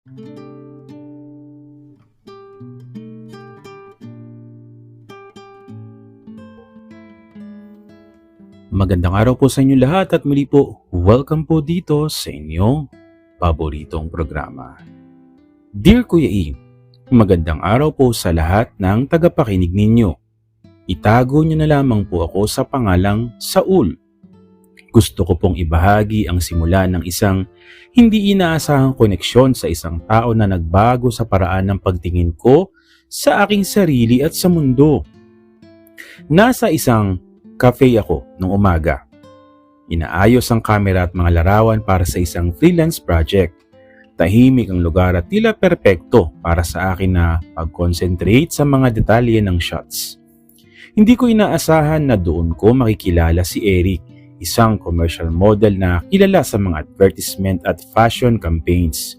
Magandang araw po sa inyo lahat at muli po, welcome po dito sa inyong paboritong programa. Dear Kuya E, magandang araw po sa lahat ng tagapakinig ninyo. Itago niyo na lamang po ako sa pangalang Saul. Gusto ko pong ibahagi ang simula ng isang hindi inaasahang koneksyon sa isang tao na nagbago sa paraan ng pagtingin ko sa aking sarili at sa mundo. Nasa isang cafe ako nung umaga. Inaayos ang kamera at mga larawan para sa isang freelance project. Tahimik ang lugar at tila perpekto para sa akin na pag-concentrate sa mga detalye ng shots. Hindi ko inaasahan na doon ko makikilala si Eric, isang commercial model na kilala sa mga advertisement at fashion campaigns.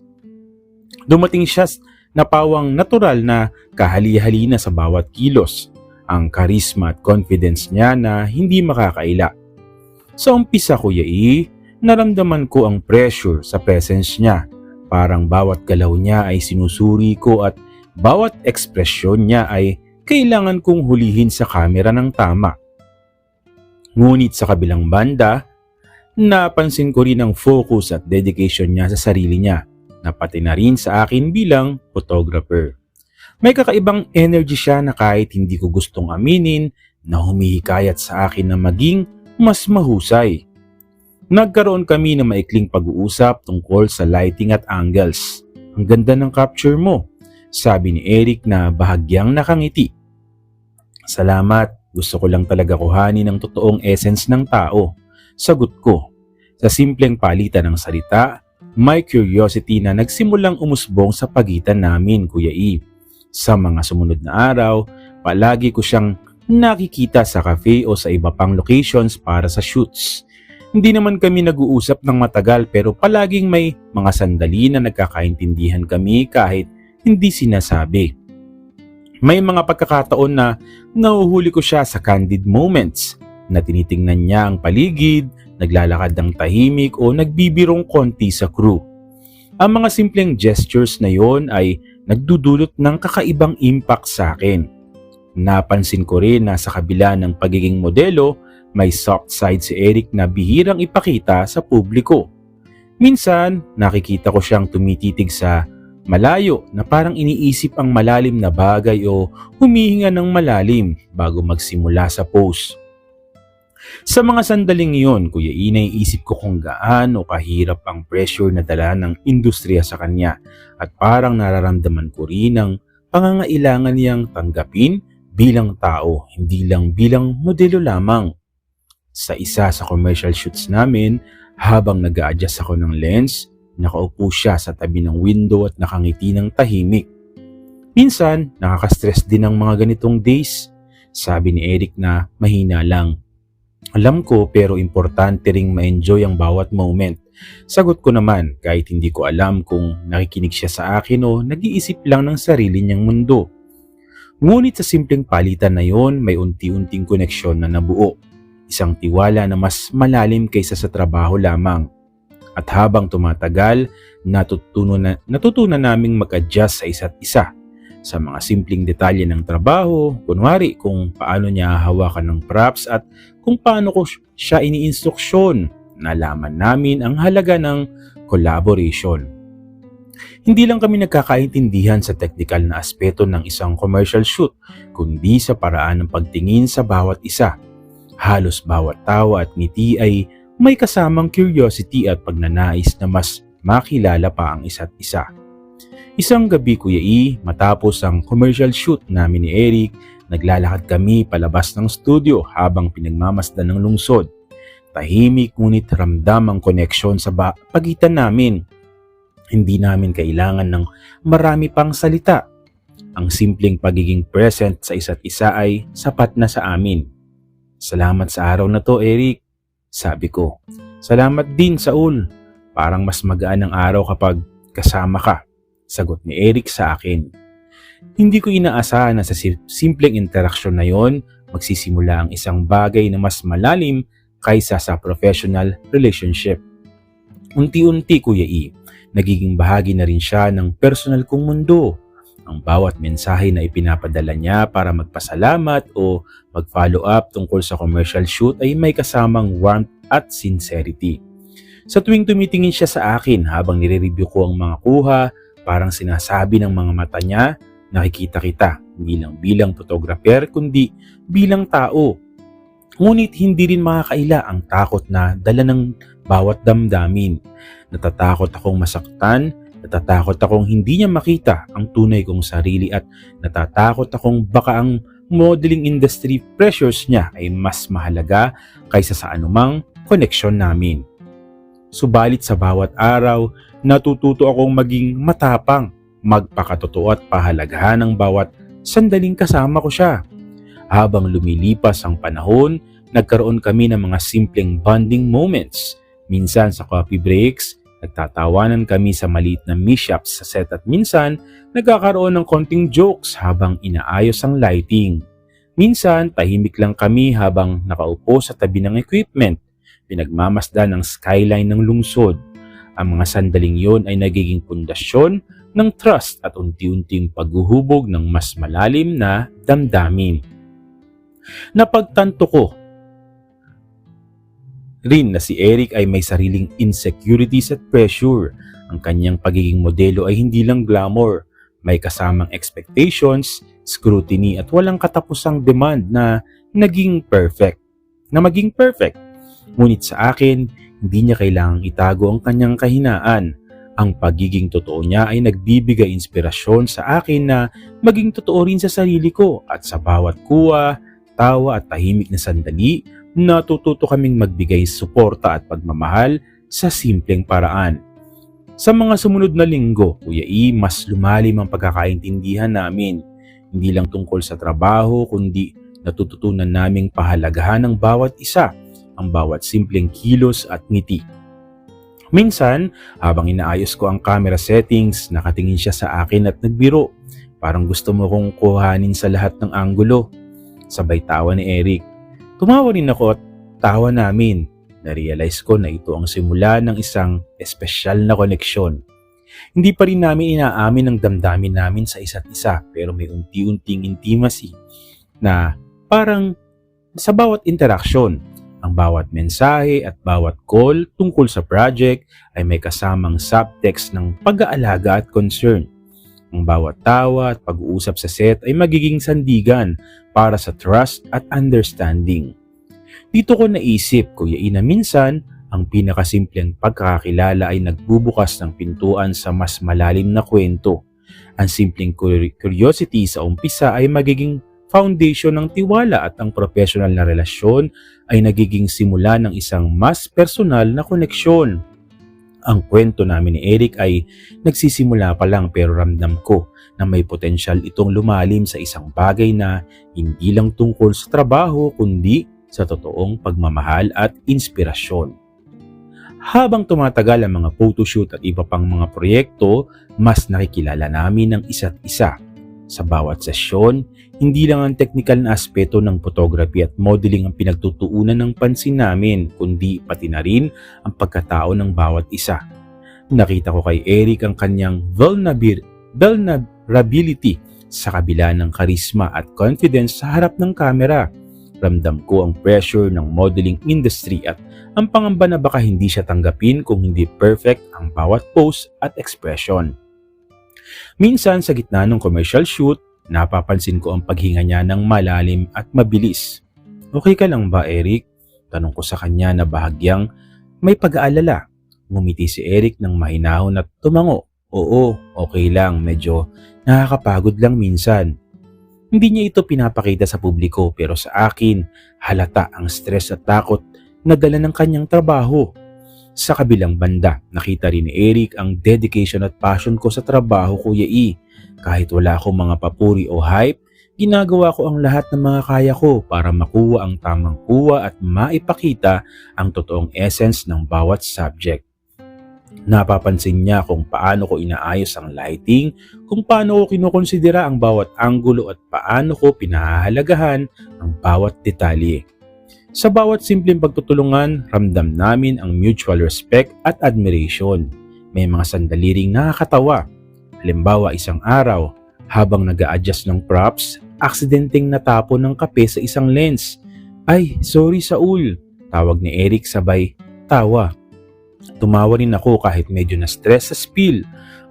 Dumating siya na pawang natural na kahali-halina sa bawat kilos. Ang charisma at confidence niya na hindi makakaila. Sa umpisa, Kuya E, naramdaman ko ang pressure sa presence niya. Parang bawat galaw niya ay sinusuri ko at bawat ekspresyon niya ay kailangan kong hulihin sa kamera ng tama. Ngunit sa kabilang banda, napansin ko rin ang focus at dedication niya sa sarili niya, na pati na rin sa akin bilang photographer. May kakaibang energy siya na kahit hindi ko gustong aminin na humihikayat sa akin na maging mas mahusay. Nagkaroon kami ng maikling pag-uusap tungkol sa lighting at angles. Ang ganda ng capture mo, sabi ni Eric na bahagyang nakangiti. Salamat, gusto ko lang talaga kuhanin ang totoong essence ng tao. Sagot ko. Sa simpleng palitan ng salita, may curiosity na nagsimulang umusbong sa pagitan namin, Kuya E. Sa mga sumunod na araw, palagi ko siyang nakikita sa cafe o sa iba pang locations para sa shoots. Hindi naman kami nag-uusap ng matagal pero palaging may mga sandali na nagkakaintindihan kami kahit hindi sinasabi. May mga pagkakataon na nahuhuli ko siya sa candid moments na tinitingnan niya ang paligid, naglalakad ng tahimik o nagbibirong konti sa crew. Ang mga simpleng gestures na yon ay nagdudulot ng kakaibang impact sa akin. Napansin ko rin na sa kabila ng pagiging modelo, may soft side si Eric na bihirang ipakita sa publiko. Minsan, nakikita ko siyang tumititig sa malayo na parang iniisip ang malalim na bagay o humihinga ng malalim bago magsimula sa pose. Sa mga sandaling iyon, Kuya E, naiisip ko kung gaano kahirap ang pressure na dala ng industriya sa kanya at parang nararamdaman ko rin ang pangangailangan niyang tanggapin bilang tao, hindi lang bilang modelo lamang. Sa isa sa commercial shoots namin, habang nag-a-adjust ako ng lens, nakaupo siya sa tabi ng window at nakangiti ng tahimik. Minsan, nakaka-stress din ang mga ganitong days, sabi ni Eric na mahina lang. Alam ko pero importante ring ma-enjoy ang bawat moment. Sagot ko naman kahit hindi ko alam kung nakikinig siya sa akin o nag-iisip lang ng sarili niyang mundo. Ngunit sa simpleng palitan na yon, may unti-unting koneksyon na nabuo. Isang tiwala na mas malalim kaysa sa trabaho lamang. At habang tumatagal, natutunan naming mag-adjust sa isa't isa. Sa mga simpleng detalye ng trabaho, kunwari kung paano niya hahawakan ng props at kung paano ko siya iniinstruksyon, nalaman namin ang halaga ng collaboration. Hindi lang kami nagkakaintindihan sa technical na aspeto ng isang commercial shoot, kundi sa paraan ng pagtingin sa bawat isa. Halos bawat tawa at ngiti ay may kasamang curiosity at pagnanais na mas makilala pa ang isa't isa. Isang gabi, Kuya E, matapos ang commercial shoot namin ni Eric, naglalakad kami palabas ng studio habang pinagmamasdan ng lungsod. Tahimik ngunit ramdam ang koneksyon sa pagitan namin. Hindi namin kailangan ng marami pang salita. Ang simpleng pagiging present sa isa't isa ay sapat na sa amin. Salamat sa araw na to, Eric, sabi ko. Salamat din, Saul. Parang mas magaan ang araw kapag kasama ka, sagot ni Eric sa akin. Hindi ko inaasahan na sa simpleng interaksyon na yon, magsisimula ang isang bagay na mas malalim kaysa sa professional relationship. Unti-unti, Kuya E, nagiging bahagi na rin siya ng personal kong mundo. Ang bawat mensahe na ipinapadala niya para magpasalamat o mag-follow up tungkol sa commercial shoot ay may kasamang warmth at sincerity. Sa tuwing tumitingin siya sa akin habang nire-review ko ang mga kuha, parang sinasabi ng mga mata niya, nakikita kita, hindi lang bilang photographer kundi bilang tao. Ngunit hindi rin makakaila ang takot na dala ng bawat damdamin. Natatakot akong masaktan, natatakot akong hindi niya makita ang tunay kong sarili at natatakot akong baka ang modeling industry pressures niya ay mas mahalaga kaysa sa anumang koneksyon namin. Subalit sa bawat araw, natututo akong maging matapang, magpakatotoo at pahalagahan ang bawat sandaling kasama ko siya. Habang lumilipas ang panahon, nagkaroon kami ng mga simpleng bonding moments. Minsan sa coffee breaks, nagtatawanan kami sa maliit na mishaps sa set at minsan, nagkakaroon ng konting jokes habang inaayos ang lighting. Minsan, tahimik lang kami habang nakaupo sa tabi ng equipment, pinagmamasdan ng skyline ng lungsod. Ang mga sandaling yon ay nagiging pundasyon ng trust at unti-unting paghuhubog ng mas malalim na damdamin. Napagtanto ko rin na si Eric ay may sariling insecurities at pressure. Ang kanyang pagiging modelo ay hindi lang glamour, may kasamang expectations, scrutiny at walang katapusang demand na maging perfect. Ngunit sa akin, hindi niya kailangang itago ang kanyang kahinaan. Ang pagiging totoo niya ay nagbibigay inspirasyon sa akin na maging totoo rin sa sarili ko at sa bawat kuha, tawa at tahimik na sandali, natututo kaming magbigay suporta at pagmamahal sa simpleng paraan. Sa mga sumunod na linggo, Kuya E, mas lumalim ang pagkakaintindihan namin. Hindi lang tungkol sa trabaho, kundi natututunan naming pahalagahan ng bawat isa, ang bawat simpleng kilos at ngiti. Minsan, habang inaayos ko ang camera settings, nakatingin siya sa akin at nagbiro. Parang gusto mo kong kuhanin sa lahat ng anggulo. Sabay tawa ni Eric. Tumawa rin ako at tawa namin. Na-realize ko na ito ang simula ng isang espesyal na koneksyon. Hindi pa rin namin inaamin ang damdamin namin sa isa't isa, pero may unti-unting intimacy na parang sa bawat interaksyon. Ang bawat mensahe at bawat call tungkol sa project ay may kasamang subtext ng pag-aalaga at concern. Ang bawat tawa at pag-uusap sa set ay magiging sandigan para sa trust at understanding. Dito ko naisip, Kuya Ina, minsan ang pinakasimpleng pagkakakilala ay nagbubukas ng pintuan sa mas malalim na kwento. Ang simpleng curiosity sa umpisa ay magiging foundation ng tiwala at ang professional na relasyon ay nagiging simula ng isang mas personal na koneksyon. Ang kwento namin ni Eric ay nagsisimula pa lang pero ramdam ko na may potensyal itong lumalim sa isang bagay na hindi lang tungkol sa trabaho kundi sa totoong pagmamahal at inspirasyon. Habang tumatagal ang mga photoshoot at iba pang mga proyekto, mas nakikilala namin ang isa't isa. Sa bawat sesyon, hindi lang ang technical na aspeto ng photography at modeling ang pinagtutuunan ng pansin namin, kundi pati na rin ang pagkatao ng bawat isa. Nakita ko kay Eric ang kanyang vulnerability sa kabila ng karisma at confidence sa harap ng kamera. Ramdam ko ang pressure ng modeling industry at ang pangamba na baka hindi siya tanggapin kung hindi perfect ang bawat pose at expression. Minsan sa gitna ng commercial shoot, napapansin ko ang paghinga niya ng malalim at mabilis. Okay ka lang ba, Eric? Tanong ko sa kanya na bahagyang may pag-aalala. Ngumiti si Eric ng mahinahon at tumango. Oo, okay lang, medyo nakakapagod lang minsan. Hindi niya ito pinapakita sa publiko pero sa akin, halata ang stress at takot na dala ng kanyang trabaho. Sa kabilang banda, nakita rin ni Eric ang dedication at passion ko sa trabaho, Kuya E. Kahit wala akong mga papuri o hype, ginagawa ko ang lahat ng mga kaya ko para makuha ang tamang kuha at maipakita ang totoong essence ng bawat subject. Napapansin niya kung paano ko inaayos ang lighting, kung paano ko kinukonsidera ang bawat anggulo at paano ko pinahahalagahan ang bawat detalye. Sa bawat simpleng pagtutulungan, ramdam namin ang mutual respect at admiration. may mga sandali ring nakakatawa. Halimbawa, isang araw, habang nag-a-adjust ng props, aksidenteng natapon ng kape sa isang lens. "Ay, sorry Saul," tawag ni Eric sabay tawa. Tumawa rin ako kahit medyo na-stress sa spill.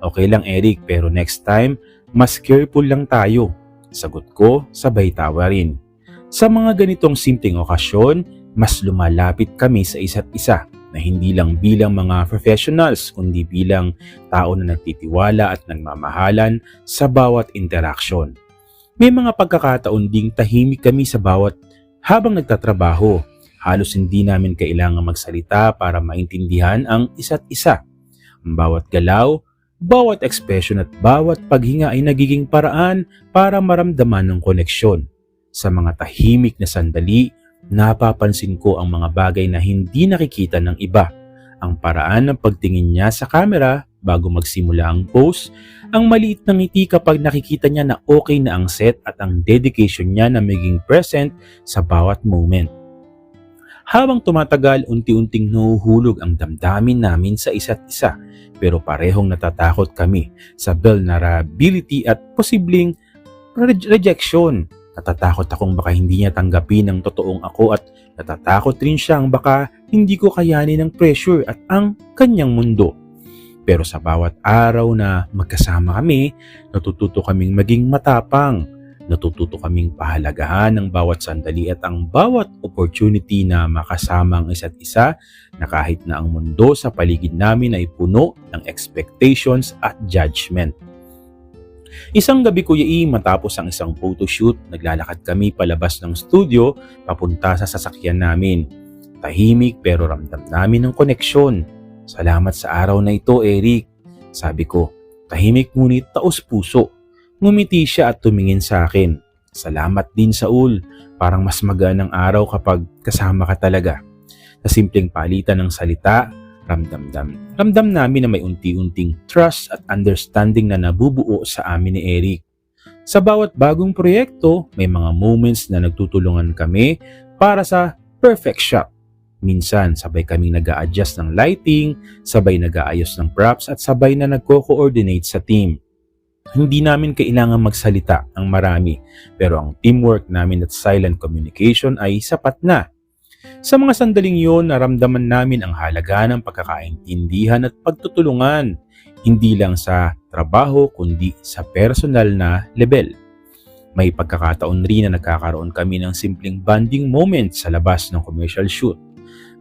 "Okay lang Eric, pero next time, mas careful lang tayo." Sagot ko, sabay tawa rin. Sa mga ganitong simpleng okasyon, mas lumalapit kami sa isa't isa na hindi lang bilang mga professionals kundi bilang tao na nagtitiwala at nagmamahalan sa bawat interaksyon. May mga pagkakataon ding tahimik kami sa bawat habang nagtatrabaho. Halos hindi namin kailangang magsalita para maintindihan ang isa't isa. Ang bawat galaw, bawat ekspresyon at bawat paghinga ay nagiging paraan para maramdaman ng koneksyon. Sa mga tahimik na sandali, napapansin ko ang mga bagay na hindi nakikita ng iba. Ang paraan ng pagtingin niya sa camera bago magsimula ang post, ang maliit na ngiti kapag nakikita niya na okay na ang set at ang dedication niya na maging present sa bawat moment. Habang tumatagal, unti-unting nahuhulog ang damdamin namin sa isa't isa, pero parehong natatakot kami sa vulnerability at posibleng rejection. Natatakot akong baka hindi niya tanggapin ang totoong ako at natatakot rin siyang baka hindi ko kayanin ang pressure at ang kanyang mundo. Pero sa bawat araw na magkasama kami, natututo kaming maging matapang. Natututo kaming pahalagahan ng bawat sandali at ang bawat opportunity na makasama ang isa't isa na kahit na ang mundo sa paligid namin ay puno ng expectations at judgment. Isang gabi Kuya E, matapos ang isang photoshoot, naglalakad kami palabas ng studio papunta sa sasakyan namin. Tahimik pero ramdam namin ang koneksyon. "Salamat sa araw na ito, Eric," sabi ko. Tahimik ngunit taos puso. Ngumiti siya at tumingin sa akin. "Salamat din Saul, parang mas magaan ang araw kapag kasama ka talaga." Sa simpleng palitan ng salita, ramdam namin na may unti-unting trust at understanding na nabubuo sa amin ni Eric. Sa bawat bagong proyekto, may mga moments na nagtutulungan kami para sa perfect shot. Minsan, sabay kaming nag-a-adjust ng lighting, sabay nag-aayos ng props at sabay na nagko-coordinate sa team. Hindi namin kailangan magsalita ng marami, pero ang teamwork namin at silent communication ay sapat na. Sa mga sandaling yun, naramdaman namin ang halaga ng pagkakaintindihan at pagtutulungan, hindi lang sa trabaho kundi sa personal na level. May pagkakataon rin na nagkakaroon kami ng simpleng bonding moment sa labas ng commercial shoot.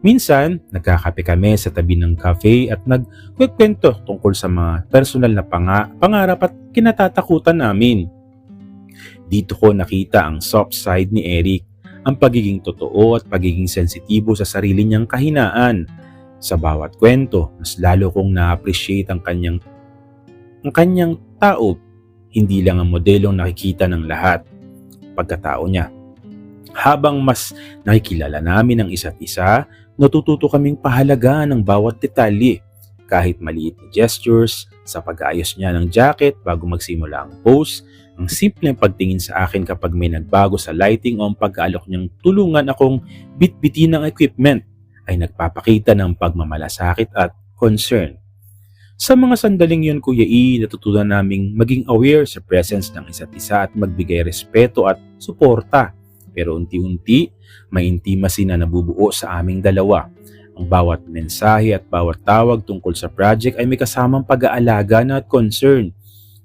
Minsan, nagkakape kami sa tabi ng cafe at nagkwento tungkol sa mga personal na pangarap at kinatatakutan namin. Dito ko nakita ang soft side ni Eric, ang pagiging totoo at pagiging sensitibo sa sarili niyang kahinaan. Sa bawat kwento, mas lalo kong na-appreciate ang kanyang tao, hindi lang ang modelong nakikita ng lahat, pagkatao niya. Habang mas nakikilala namin ang isa't isa, natututo kaming pahalagaan ng bawat detalye, kahit maliit na gestures, sa pag-aayos niya ng jacket bago magsimula ang pose, ang simpleng pagtingin sa akin kapag may nagbago sa lighting o ang pag-aalok niyang tulungan akong bitbitin ng equipment ay nagpapakita ng pagmamalasakit at concern. Sa mga sandaling yun Kuya E, natutunan naming maging aware sa presence ng isa't isa at magbigay respeto at suporta. Pero unti-unti, may intimacy na nabubuo sa aming dalawa. Ang bawat mensahe at bawat tawag tungkol sa project ay may kasamang pag-aalaga na at concern.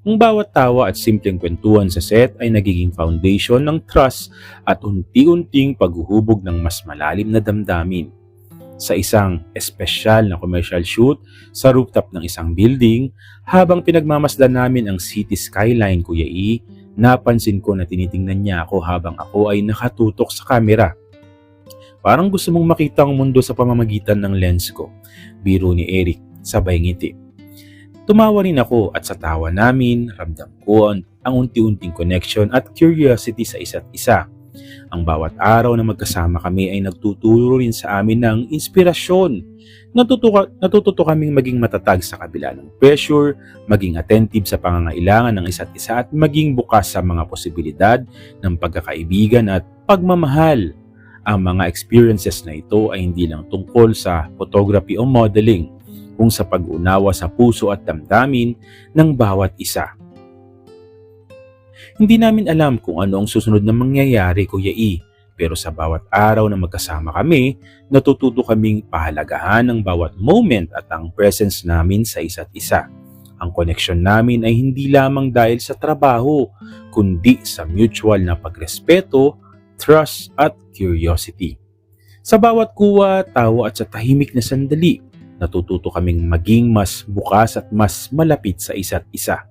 Ang bawat tawa at simpleng kwentuhan sa set ay nagiging foundation ng trust at unti-unting paghuhubog ng mas malalim na damdamin. Sa isang espesyal na commercial shoot sa rooftop ng isang building, habang pinagmamasdan namin ang city skyline Kuya E, napansin ko na tinitingnan niya ako habang ako ay nakatutok sa kamera. Parang gusto mong makita ang mundo sa pamamagitan ng lens ko, biro ni Eric, sabay ngiti. Tumawa rin ako at sa tawa namin, ramdam ko ang unti-unting connection at curiosity sa isa't isa. Ang bawat araw na magkasama kami ay nagtuturo rin sa amin ng inspirasyon. Natututo kaming maging matatag sa kabila ng pressure, maging attentive sa pangangailangan ng isa't isa at maging bukas sa mga posibilidad ng pagkakaibigan at pagmamahal. Ang mga experiences na ito ay hindi lang tungkol sa photography o modeling, kung sa pag-unawa sa puso at damdamin ng bawat isa. Hindi namin alam kung ano ang susunod na mangyayari, Kuya E. Pero sa bawat araw na magkasama kami, natututo kaming pahalagahan ng bawat moment at ang presence namin sa isa't isa. Ang koneksyon namin ay hindi lamang dahil sa trabaho, kundi sa mutual na pagrespeto, trust at curiosity. Sa bawat kuwa, tawa at sa tahimik na sandali, natututo kaming maging mas bukas at mas malapit sa isa't isa.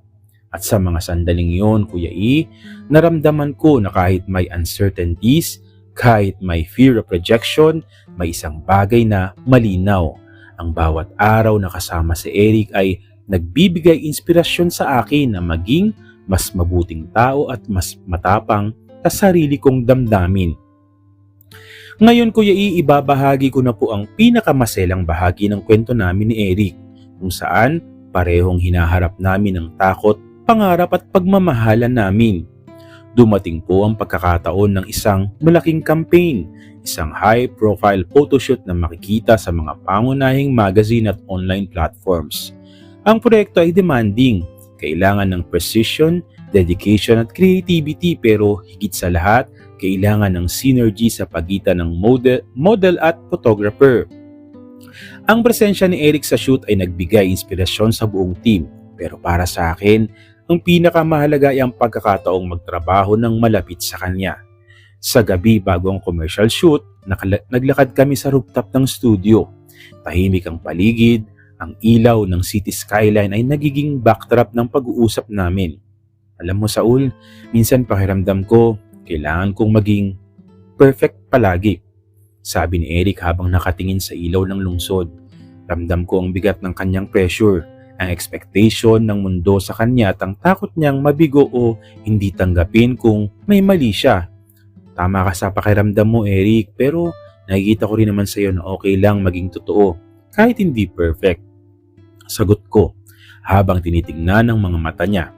At sa mga sandaling iyon, Kuya E, naramdaman ko na kahit may uncertainties, kahit may fear of rejection, may isang bagay na malinaw. Ang bawat araw na kasama si Eric ay nagbibigay inspirasyon sa akin na maging mas mabuting tao at mas matapang sa sarili kong damdamin. Ngayon, Kuya E, ibabahagi ko na po ang pinakamaselang bahagi ng kwento namin ni Eric, kung saan parehong hinaharap namin ang takot, pangarap at pagmamahalan namin. Dumating po ang pagkakataon ng isang malaking campaign, isang high-profile photoshoot na makikita sa mga pangunahing magazine at online platforms. Ang proyekto ay demanding, kailangan ng precision, dedication at creativity, pero higit sa lahat, kailangan ng synergy sa pagitan ng model at photographer. Ang presensya ni Eric sa shoot ay nagbigay inspirasyon sa buong team, pero para sa akin, ang pinakamahalaga ay ang pagkakataong magtrabaho ng malapit sa kanya. Sa gabi bago ang commercial shoot, naglakad kami sa rooftop ng studio. Tahimik ang paligid, ang ilaw ng city skyline ay nagiging backdrop ng pag-uusap namin. Alam mo, Saul, minsan pakiramdam ko, kailangan kong maging perfect palagi. Sabi ni Eric habang nakatingin sa ilaw ng lungsod. Ramdam ko ang bigat ng kanyang pressure, ang expectation ng mundo sa kanya at ang takot niyang mabigo o hindi tanggapin kung may mali siya. Tama ka sa pakiramdam mo, Eric, pero nakikita ko rin naman sa iyo na okay lang maging totoo, kahit hindi perfect. Sagot ko, habang tinitingnan ng mga mata niya.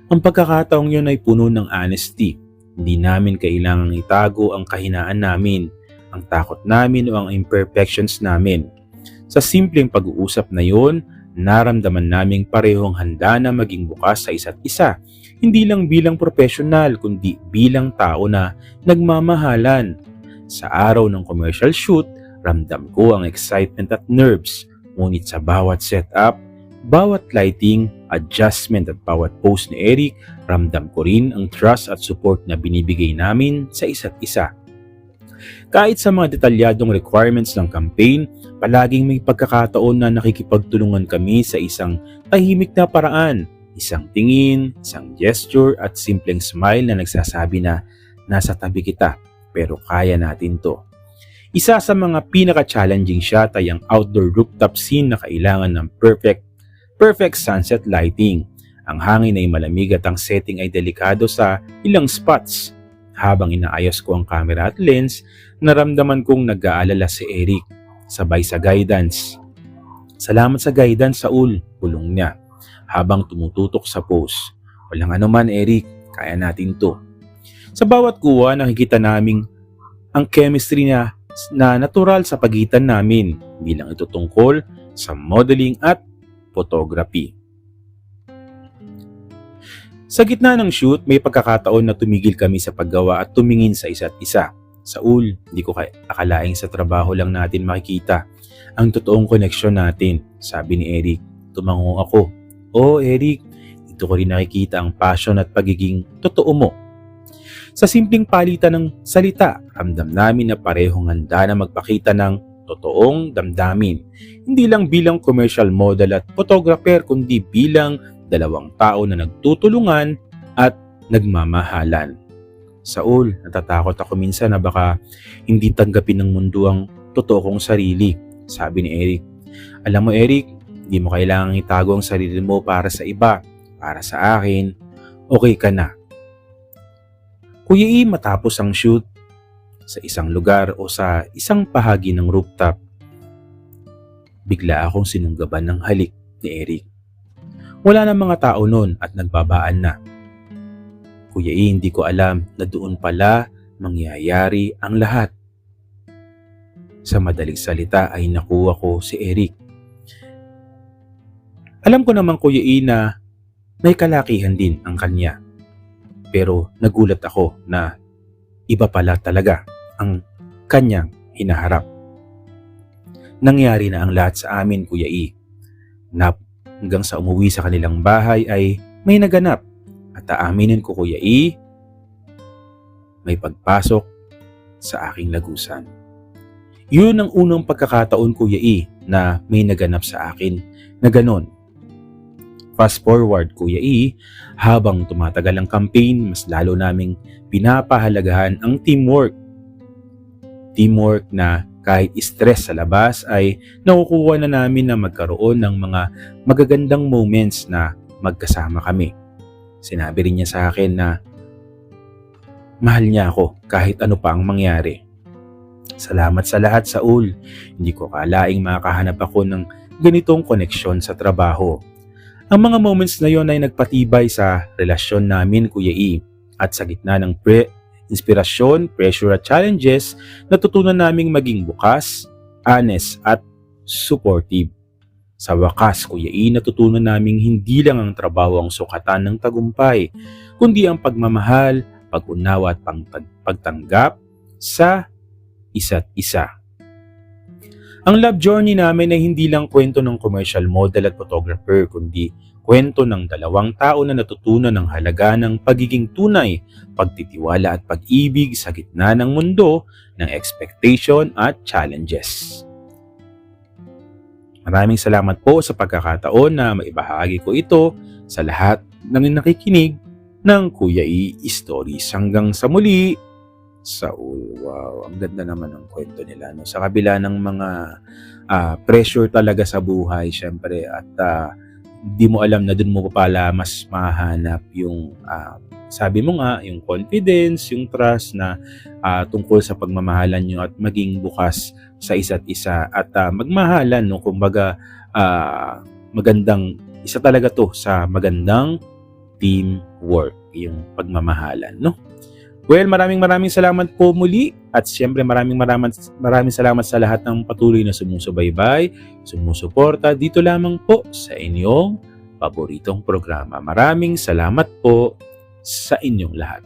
Ang pagkakataong yun ay puno ng honesty. Hindi namin kailangang itago ang kahinaan namin, ang takot namin o ang imperfections namin. Sa simpleng pag-uusap na yun, naramdaman naming parehong handa na maging bukas sa isa't isa, hindi lang bilang profesional kundi bilang tao na nagmamahalan. Sa araw ng commercial shoot, ramdam ko ang excitement at nerves, ngunit sa bawat setup, bawat lighting, adjustment at bawat pose ni Eric, ramdam ko rin ang trust at support na binibigay namin sa isa't isa. Kahit sa mga detalyadong requirements ng campaign, palaging may pagkakataon na nakikipagtulungan kami sa isang tahimik na paraan, isang tingin, isang gesture at simpleng smile na nagsasabi na nasa tabi kita, pero kaya natin to. Isa sa mga pinaka-challenging shot ay ang outdoor rooftop scene na kailangan ng perfect sunset lighting. Ang hangin ay malamig at ang setting ay delikado sa ilang spots. Habang inaayos ko ang camera at lens, naramdaman kong nag-aalala si Eric, sabay sa guidance. Salamat sa guidance, Saul, bulong niya, habang tumututok sa pose. Walang anuman, Eric, kaya natin to. Sa bawat kuha, nakikita naming ang chemistry na natural sa pagitan namin, hindi lang ito tungkol sa modeling at photography. Sa gitna ng shoot, may pagkakataon na tumigil kami sa paggawa at tumingin sa isa't isa. Saul, hindi ko akalaing sa trabaho lang natin makikita ang totoong koneksyon natin, sabi ni Eric. Tumango ako. Oh, Eric, dito ko rin nakikita ang passion at pagiging totoo mo. Sa simpleng palitan ng salita, ramdam namin na parehong handa na magpakita ng totoong damdamin. Hindi lang bilang commercial model at photographer, kundi bilang dalawang tao na nagtutulungan at nagmamahalan. Saul, natatakot ako minsan na baka hindi tanggapin ng mundo ang totoo kong sarili, sabi ni Eric. Alam mo, Eric, hindi mo kailangang itago ang sarili mo para sa iba. Para sa akin, okay ka na. Kuya E, matapos ang shoot, sa isang lugar o sa isang bahagi ng rooftop, bigla akong sinunggaban ng halik ni Eric. Wala na mga tao noon at nagbabaan na. Kuya E, hindi ko alam na doon pala mangyayari ang lahat. Sa madaling salita ay nakuha ko si Eric. Alam ko naman Kuya E na may kalakihan din ang kanya. Pero nagulat ako na iba pala talaga ang kanyang hinaharap. Nangyari na ang lahat sa amin Kuya E. Na hanggang sa umuwi sa kanilang bahay ay may naganap. At aaminin ko Kuya E, may pagpasok sa aking lagusan. Yun ang unang pagkakataon Kuya E na may naganap sa akin na ganon. Fast forward Kuya E, habang tumatagal ang campaign, mas lalo naming pinapahalagahan ang teamwork. Teamwork na kahit stress sa labas ay nakukuha na namin na magkaroon ng mga magagandang moments na magkasama kami. Sinabi rin niya sa akin na mahal niya ako kahit ano pa ang mangyari. Salamat sa lahat Saul. Hindi ko kalaing makakahanap ako ng ganitong koneksyon sa trabaho. Ang mga moments na yon ay nagpatibay sa relasyon namin Kuya E. At sa gitna ng inspirasyon, pressure at challenges, natutunan naming maging bukas, honest at supportive. Sa wakas, Kuya E, natutunan naming hindi lang ang trabaho ang sukatan ng tagumpay, kundi ang pagmamahal, pag-unawa at pagtanggap sa isa't isa. Ang love journey namin ay hindi lang kwento ng commercial model at photographer, kundi kwento ng dalawang tao na natutunan ng halaga ng pagiging tunay, pagtitiwala at pag-ibig sa gitna ng mundo ng expectation at challenges. Maraming salamat po sa pagkakataon na maibahagi ko ito sa lahat ng nakikinig ng Kuya E Stories. Hanggang sa muli, Saul. Wow, ang ganda naman ng kwento nila. No? Sa kabila ng mga pressure talaga sa buhay, syempre, at di mo alam na dun mo pa pala mas mahanap yung, sabi mo nga, yung confidence, yung trust na tungkol sa pagmamahalan nyo at maging bukas sa isa't isa at magmahalan, no? Kumbaga, magandang, isa talaga to sa magandang teamwork, yung pagmamahalan, no? Well, maraming salamat po muli at siyempre maraming salamat sa lahat ng patuloy na sumusubaybay, sumusuporta dito lamang po sa inyong paboritong programa. Maraming salamat po sa inyong lahat.